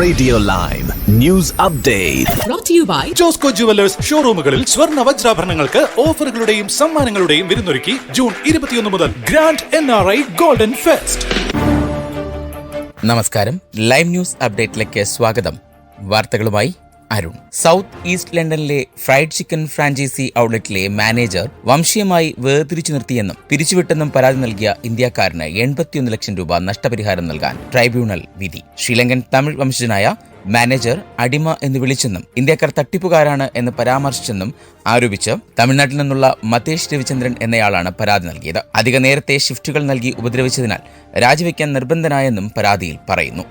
Radio live news update brought to you by Josco jewellers ഷോറൂമുകളിൽ സ്വർണ്ണ വജ്രാഭരണങ്ങൾക്ക് ഓഫറുകളുടെയും സമ്മാനങ്ങളുടെയും വിരുന്നൊരുക്കി ജൂൺ 21 മുതൽ ഗ്രാൻഡ് NRI ഗോൾഡൻ ഫെസ്റ്റ്. നമസ്കാരം, ലൈവ് ന്യൂസ് അപ്ഡേറ്റിലേക്ക് സ്വാഗതം. വാർത്തകളുമായി അരുൺ. സൗത്ത് ഈസ്റ്റ് ലണ്ടനിലെ ഫ്രൈഡ് ചിക്കൻ ഫ്രാഞ്ചൈസി ഔട്ട്ലെറ്റിലെ മാനേജർ വംശീയമായി വേർതിരിച്ചു നിർത്തിയെന്നും പിരിച്ചുവിട്ടെന്നും പരാതി നൽകിയ ഇന്ത്യക്കാരന് 81 ലക്ഷം രൂപ നഷ്ടപരിഹാരം നൽകാൻ ട്രൈബ്യൂണൽ വിധി. ശ്രീലങ്കൻ തമിഴ് വംശജനായ മാനേജർ അടിമ എന്ന് വിളിച്ചെന്നും ഇന്ത്യക്കാർ തട്ടിപ്പുകാരാണ് എന്ന് പരാമർശിച്ചെന്നും ആരോപിച്ച് തമിഴ്നാട്ടിൽ നിന്നുള്ള മതേഷ് രവിചന്ദ്രൻ എന്നയാളാണ് പരാതി നൽകിയത്. അധിക നേരത്തെ ഷിഫ്റ്റുകൾ നൽകി ഉപദ്രവിച്ചതിനാൽ രാജിവെക്കാൻ നിർബന്ധനായെന്നും പരാതിയിൽ പറയുന്നു.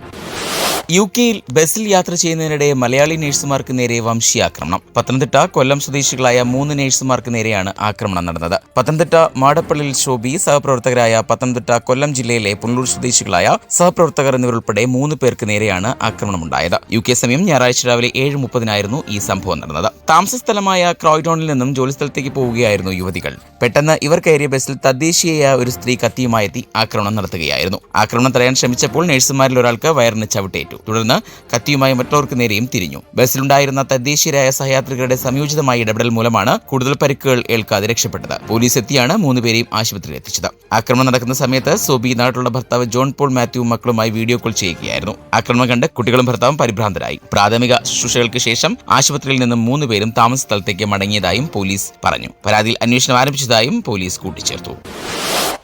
UK-യിൽ ബസ്സിൽ യാത്ര ചെയ്യുന്നതിനിടെ മലയാളി നഴ്സുമാർക്ക് നേരെ വംശീയാക്രമണം. പത്തനംതിട്ട, കൊല്ലം സ്വദേശികളായ 3 നഴ്സുമാർക്ക് നേരെയാണ് ആക്രമണം നടന്നത്. പത്തനംതിട്ട മാടപ്പള്ളിയിൽ ശോഭി, സഹപ്രവർത്തകരായ പത്തനംതിട്ട, കൊല്ലം ജില്ലയിലെ പുനലൂർ സ്വദേശികളായ സഹപ്രവർത്തകർ എന്നിവരുൾപ്പെടെ 3 പേർക്ക് നേരെയാണ് ആക്രമണമുണ്ടായത്. UK സമയം ഞായറാഴ്ച രാവിലെ 7:30 ഈ സംഭവം നടന്നത്. താമസ സ്ഥലമായ ക്രോയ്ഡോണിൽ നിന്നും ജോലിസ്ഥലത്തേക്ക് പോവുകയായിരുന്നു യുവതികൾ. പെട്ടെന്ന് ഇവർ കയറിയ ബസ്സിൽ തദ്ദേശീയയായ ഒരു സ്ത്രീ കത്തിയുമായെത്തി ആക്രമണം നടത്തുകയായിരുന്നു. ആക്രമണം തടയാൻ ശ്രമിച്ചപ്പോൾ നഴ്സുമാരിൽ ഒരാൾക്ക് വയറിന് ചവിട്ടേറ്റു. തുടർന്ന് കത്തിയുമായി മറ്റുള്ളവർക്ക് നേരെയും തിരിഞ്ഞു. ബസ്സിലുണ്ടായിരുന്ന തദ്ദേശീയരായ സഹയാത്രികരുടെ സംയോജിതമായ ഇടപെടൽ മൂലമാണ് കൂടുതൽ പരിക്കുകൾ ഏൽക്കാതെ രക്ഷപ്പെട്ടത്. പോലീസ് എത്തിയാണ് 3 പേരെയും ആശുപത്രിയിൽ എത്തിച്ചത്. ആക്രമണം നടക്കുന്ന സമയത്ത് സോബി നാട്ടിലുള്ള ഭർത്താവ് ജോൺ പോൾ മാത്യു മക്കളുമായി വീഡിയോ കോൾ ചെയ്യുകയായിരുന്നു. ആക്രമണം കണ്ട് കുട്ടികളും ഭർത്താവും പരിഭ്രാന്തരായി. പ്രാഥമിക ശുശ്രൂഷകൾക്ക് ശേഷം ആശുപത്രിയിൽ നിന്നും 3 പേരും താമസ സ്ഥലത്തേക്ക് മടങ്ങിയതായും പോലീസ് പറഞ്ഞു. പരാതിയിൽ അന്വേഷണം ആരംഭിച്ചതായും പോലീസ് കൂട്ടിച്ചേർത്തു.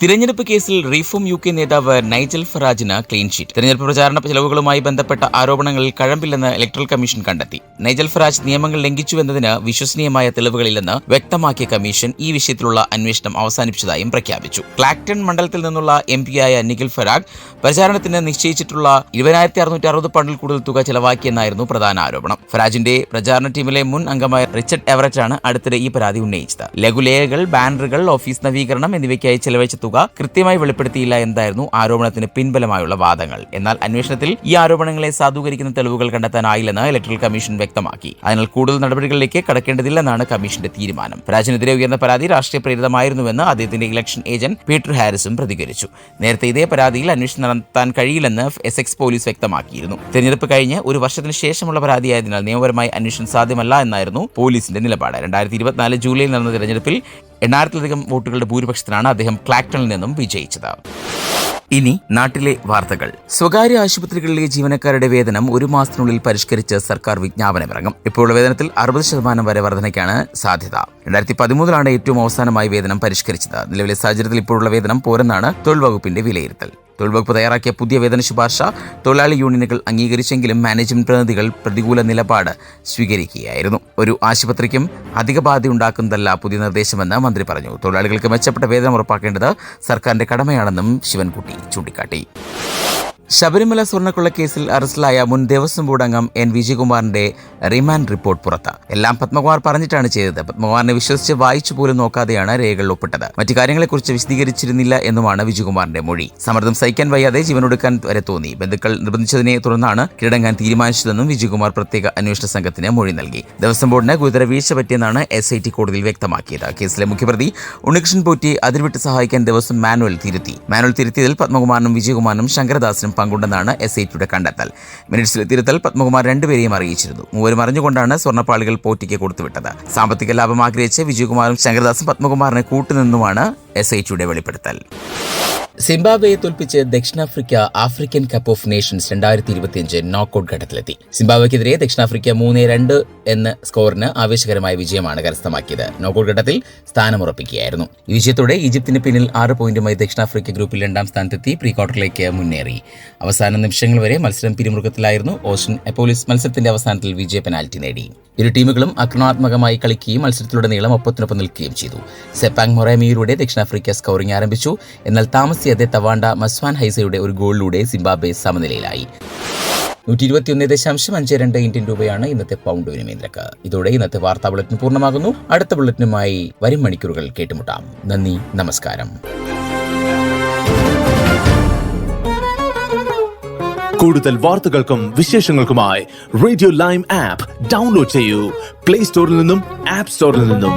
തിരഞ്ഞെടുപ്പ് കേസിൽ റീഫോം UK നേതാവ് നൈജൽ ഫറാജിന് ക്ലീൻ ചീറ്റ്. തിരഞ്ഞെടുപ്പ് പ്രചാരണ ചെലവുകളുമായി ബന്ധപ്പെട്ട ആരോപണങ്ങളിൽ കഴമ്പില്ലെന്ന് ഇലക്ടറൽ കമ്മീഷൻ കണ്ടെത്തി. നൈജൽ ഫറാജ് നിയമങ്ങൾ ലംഘിച്ചുവെന്നതിന് വിശ്വസനീയമായ തെളിവുകളില്ലെന്ന് വ്യക്തമാക്കിയ കമ്മീഷൻ ഈ വിഷയത്തിലുള്ള അന്വേഷണം അവസാനിപ്പിച്ചതായും പ്രഖ്യാപിച്ചു. ക്ലാക്ടൺ മണ്ഡലത്തിൽ നിന്നുള്ള MP-യായ നിഖിൽ ഫറാഗ് പ്രചാരണത്തിന് നിശ്ചയിച്ചിട്ടുള്ള 20,660 പൗണ്ടിൽ കൂടുതൽ തുക ചെലവാക്കിയെന്നായിരുന്നു പ്രധാന ആരോപണം. ഫറാജിന്റെ പ്രചാരണ ടീമിലെ മുൻ അംഗമായ റിച്ചർഡ് എവററ്റാണ് അടുത്തിടെ ഈ പരാതി ഉന്നയിച്ചത്. ലഘുലേഖകൾ, ബാനറുകൾ, ഓഫീസ് നവീകരണം എന്നിവയ്ക്കായി ചെലവഴിച്ച തുക കൃത്യമായി വെളിപ്പെടുത്തിയില്ല എന്നായിരുന്നു ആരോപണത്തിന് പിൻബലമായുള്ള വാദങ്ങൾ. എന്നാൽ അന്വേഷണത്തിൽ ഈ ആരോപണങ്ങളെ സാധൂകരിക്കുന്ന തെളിവുകൾ കണ്ടെത്താനായില്ലെന്ന് ഇലക്ടറൽ കമ്മീഷൻ വ്യക്തമാക്കി. അതിനാൽ കൂടുതൽ നടപടികളിലേക്ക് കടക്കേണ്ടതില്ലെന്നാണ് കമ്മീഷന്റെ തീരുമാനം. ഫറാജിനെതിരെ ഉയർന്ന പരാതി രാഷ്ട്രീയ പ്രേരിതമായിരുന്നുവെന്ന് അദ്ദേഹത്തിന്റെ ഇലക്ഷൻ ഏജന്റ് പീറ്റർ ഹാരിസും പ്രതികരിച്ചു. നേരത്തെ ഇതേ പരാതിയിൽ അന്വേഷണം നടത്താൻ കഴിയില്ലെന്ന് എസെക്സ് പോലീസ് വ്യക്തമാക്കിയിരുന്നു. തെരഞ്ഞെടുപ്പ് കഴിഞ്ഞ് 1 വർഷത്തിന് ശേഷമുള്ള പരാതിയായതിനാൽ നിയമപരമായി അന്വേഷണം സാധ്യമല്ല എന്നായിരുന്നു പോലീസിന്റെ നിലപാട്. 2024 ജൂലൈയിൽ നടന്ന തെരഞ്ഞെടുപ്പിൽ 8,000-ലധികം വോട്ടുകളുടെ ഭൂരിപക്ഷത്തിനാണ് അദ്ദേഹം ക്ലാക്ടണിൽ നിന്നും വിജയിച്ചത്. ഇനി നാട്ടിലെ വാർത്തകൾ. സ്വകാര്യ ആശുപത്രികളിലെ ജീവനക്കാരുടെ വേതനം 1 മാസത്തിനുള്ളിൽ പരിഷ്കരിച്ച് സർക്കാർ വിജ്ഞാപനമിറങ്ങും. ഇപ്പോഴുള്ള വേതനത്തിൽ 60% വരെ വർധനയ്ക്കാണ് സാധ്യത. 2013 ഏറ്റവും അവസാനമായി വേതനം പരിഷ്കരിച്ചത്. നിലവിലെ സാഹചര്യത്തിൽ ഇപ്പോഴുള്ള വേതനം പോരെന്നാണ് തൊഴിൽ വകുപ്പിന്റെ വിലയിരുത്തൽ. തൊഴിൽ വകുപ്പ് തയ്യാറാക്കിയ പുതിയ വേതന ശുപാർശ തൊഴിലാളി യൂണിയനുകൾ അംഗീകരിച്ചെങ്കിലും മാനേജ്മെന്റ് പ്രതിനിധികൾ പ്രതികൂല നിലപാട് സ്വീകരിക്കുകയായിരുന്നു. ഒരു ആശുപത്രിക്കും അധിക ബാധ്യതയുണ്ടാക്കുന്നതല്ല പുതിയ നിർദ്ദേശമെന്ന് മന്ത്രി പറഞ്ഞു. തൊഴിലാളികൾക്ക് മെച്ചപ്പെട്ട വേതനം ഉറപ്പാക്കേണ്ടത് സർക്കാരിന്റെ കടമയാണെന്നും ശിവൻകുട്ടി ചൂണ്ടിക്കാട്ടി. ശബരിമല സ്വർണ്ണക്കൊള്ള കേസിൽ അറസ്റ്റിലായ മുൻ ദേവസ്വം ബോർഡ് അംഗം N. വിജയകുമാറിന്റെ റിമാൻഡ് റിപ്പോർട്ട് പുറത്ത്. എല്ലാം പത്മകുമാർ പറഞ്ഞിട്ടാണ് ചെയ്തത്. പത്മകുമാറിനെ വിശ്വസിച്ച് വായിച്ചു പോലും നോക്കാതെയാണ് രേഖകൾ ഒപ്പിട്ടത്. മറ്റു കാര്യങ്ങളെക്കുറിച്ച് വിശദീകരിച്ചിരുന്നില്ല എന്നുമാണ് വിജയകുമാറിന്റെ മൊഴി. സമ്മർദ്ദം സഹിക്കാൻ വയ്യാതെ ജീവനൊടുക്കാൻ വരെ തോന്നി. ബന്ധുക്കൾ നിർബന്ധിച്ചതിനെ തുടർന്നാണ് കീഴടങ്ങാൻ തീരുമാനിച്ചതെന്നും വിജയകുമാർ പ്രത്യേക അന്വേഷണ സംഘത്തിന് മൊഴി നൽകി. ദേവസ്വം ബോർഡിന് ഗുരുതര വീഴ്ച പറ്റിയെന്നാണ് SIT കോടതിയിൽ വ്യക്തമാക്കിയത്. കേസിലെ മുഖ്യപ്രതി ഉണ്ണികൃഷ്ണൻ പോറ്റിയെ അതിർവിട്ട് സഹായിക്കാൻ ദേവസ്വം മാനുവൽ തിരുത്തിയതിൽ പത്മകുമാറിനും വിജയകുമാറിനും ശങ്കരദാസിനും പങ്കുണ്ടെന്നാണ് SITയുടെ കണ്ടെത്തൽ. മിനിറ്റ്സിലെ തിരുത്തൽ പത്മകുമാർ 2 പേരെയും അറിയിച്ചിരുന്നു. 3 അറിഞ്ഞുകൊണ്ടാണ് സ്വർണ്ണപ്പാളികൾ പോറ്റിക്ക് കൊടുത്തുവിട്ടത്. സാമ്പത്തിക ലാഭം ആഗ്രഹിച്ച് വിജയകുമാറും ശങ്കരദാസും പത്മകുമാറിനെ കൂട്ടുനിന്നുമാണ് SITയുടെ വെളിപ്പെടുത്തൽ. സിംബാബ്വേയെ തോൽപ്പിച്ച് ദക്ഷിണാഫ്രിക്ക African cup of nations 2025 knockout ഘട്ടത്തിലെത്തി. സിംബാബ്വേക്കെതിരെ ദക്ഷിണാഫ്രിക്ക 3-2 എന്ന സ്കോറിന് ആവേശകരമായ വിജയമാണ് കരസ്ഥമാക്കിയത്. നോക്കൌട്ട് ഘട്ടത്തിൽ സ്ഥാനമുറപ്പിക്കുകയായിരുന്നു. ഈ വിജയത്തോടെ ഈജിപ്തിന് പിന്നിൽ 6 പോയിന്റുമായി ദക്ഷിണാഫ്രിക്ക ഗ്രൂപ്പിൽ 2ാം സ്ഥാനത്തെത്തി പ്രീ ക്വാർട്ടറിലേക്ക് മുന്നേറി. അവസാന നിമിഷങ്ങൾ വരെ മത്സരം പിരിമുറുക്കത്തിലായിരുന്നു. ഓസ്റ്റിൻ അപ്പോളിസ് മത്സരത്തിന്റെ അവസാനത്തിൽ വിജയ പെനാൽറ്റി നേടി. ഇരു ടീമുകളും ആക്രമണാത്മകമായി കളിക്കുകയും മത്സരത്തിലുടനീളം ഒപ്പത്തിനൊപ്പം നിൽക്കുകയും ചെയ്തു. സെപ്പാങ് മൊറാമിയിലൂടെ ദക്ഷിണാഫ്രിക്ക സ്കോറിംഗ് ആരംഭിച്ചു. എന്നാൽ താമസിയാതെ തവാണ്ട മസ്വാൻ ഹൈസയുടെ ഒരു ഗോളിലൂടെ സിംബാബ്വെ സമനിലയിലായി. 121.52 ഇന്ത്യൻ രൂപയാണ് ഇന്നത്തെ പൗണ്ട് വിനിമയ നിരക്ക്. ഇതോടെ ഇന്നത്തെ വാർത്താ ബുള്ളറ്റിൻ പൂർണ്ണമാകുന്നു. അടുത്ത ബുള്ളറ്റിനുമായി വരും മണിക്കൂറുകൾ കേട്ടുമുട്ടാം. നന്ദി, നമസ്കാരം. കൂടുതൽ വാർത്തകൾക്കും വിശേഷങ്ങൾക്കുമായി റേഡിയോ ലൈവ് ആപ്പ് ഡൗൺലോഡ് ചെയ്യൂ. പ്ലേ സ്റ്റോറിൽ നിന്നും ആപ്പ് സ്റ്റോറിൽ നിന്നും.